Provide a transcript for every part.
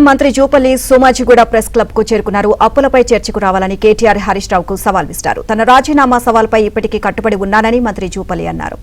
మంత్రి Jupally Somajiguda press club కు చేరుకున్నారు. అప్పులపై చర్చకు రావాలని కేటీఆర్ హరీష్ రావుకు సవాల్ విసిరారు. తన రాజీనామా సవాల్పై ఇప్పటికీ కట్టుబడి ఉన్నానని మంత్రి జూపల్లి అన్నారు.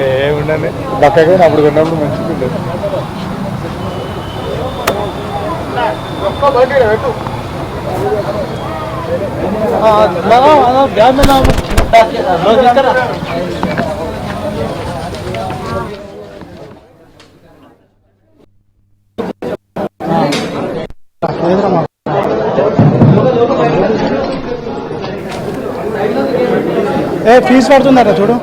ఏముండీ బక్కగా అప్పుడు కొన్నప్పుడు మంచిగా ఫీజు పడుతుందట చూడు.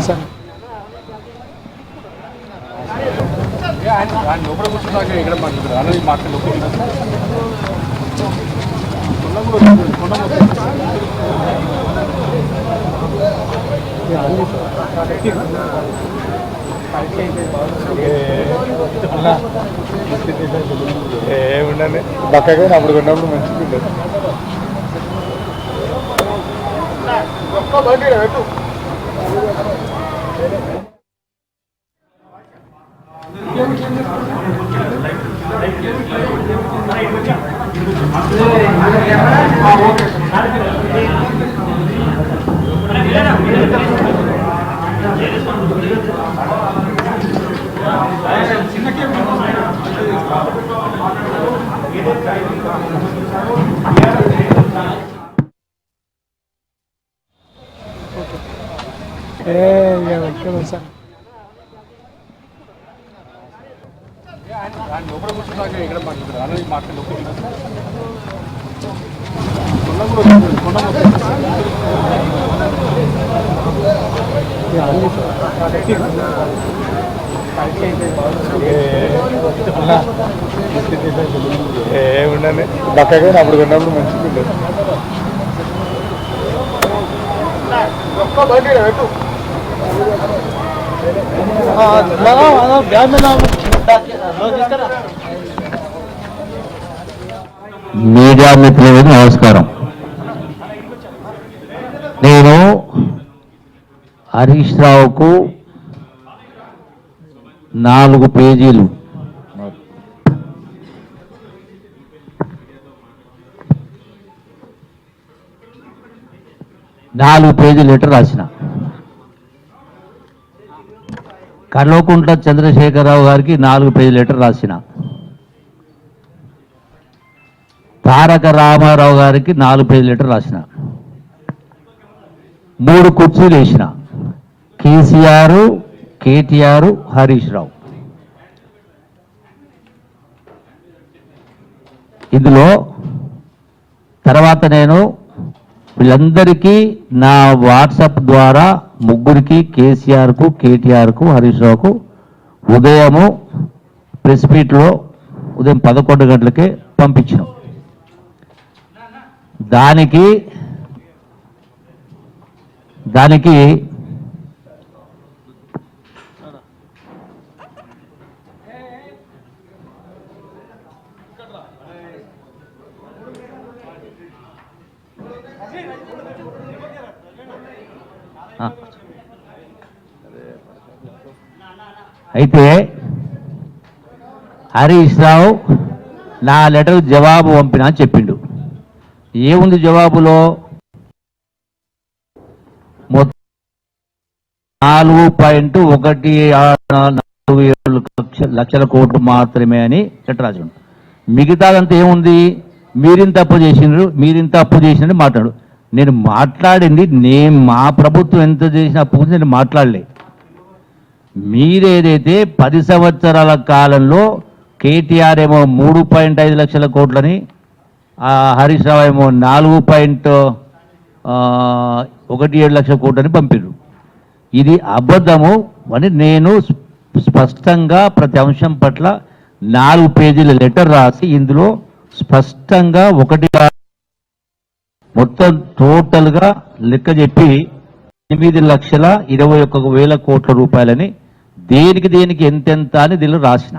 సార్ లోపల కూర్చున్నాక ఇక్కడ ఏముండీ బక్కగా అప్పుడు కొన్నప్పుడు మంచిగా సార్ లోపల కూర్చున్నాక ఇక్కడ ఏముండీ బక్కగా అప్పుడు కొన్నప్పుడు మంచిగా మీడియా మిత్రులకు నమస్కారం. నేను హరీష్ రావుకు 4 పేజీలు లెటర్ రాసిన. కల్వకుంట్ల చంద్రశేఖరరావు గారికి 4 పేజీల లెటర్ రాసిన. తారక రామారావు గారికి 4 పేజీల లెటర్ రాసిన. 3 కుర్చీలు వేసిన. కేసీఆర్, కేటీఆర్, హరీష్ రావు. ఇందులో తర్వాత నేను వీళ్ళందరికీ నా వాట్సాప్ ద్వారా ముగ్గురికి, కేసీఆర్కు, కేటీఆర్కు, హరీష్ రావుకు ఉదయము ప్రెస్ మీట్లో ఉదయం 11 గంటలకే పంపించినాం. దానికి అయితే హరీష్ రావు నా లెటర్ జవాబు పంపినా అని చెప్పిండు. ఏముంది జవాబులో? 4.167 లక్షల కోట్లు మాత్రమే అని లెటర్ రాశాడు. మిగతాదంతా ఏముంది, మీరింత అప్పు చేసినట్టు మాట్లాడు. నేను మాట్లాడింది మా ప్రభుత్వం ఎంత చేసిన అప్పు గురించి నేను మాట్లాడలే. మీరేదైతే 10 సంవత్సరాల కాలంలో కేటీఆర్ ఏమో 3.5 లక్షల కోట్లని, హరీష్ రావు ఏమో 4.17 లక్షల కోట్లని పంపిర్రు. ఇది అబద్ధము అని నేను స్పష్టంగా ప్రతి అంశం పట్ల 4 పేజీల లెటర్ రాసి ఇందులో స్పష్టంగా మొత్తం టోటల్గా లెక్క చెప్పి 8,21,000 కోట్ల రూపాయలని దేనికి ఎంతెంత అని దీనిలో రాసిన.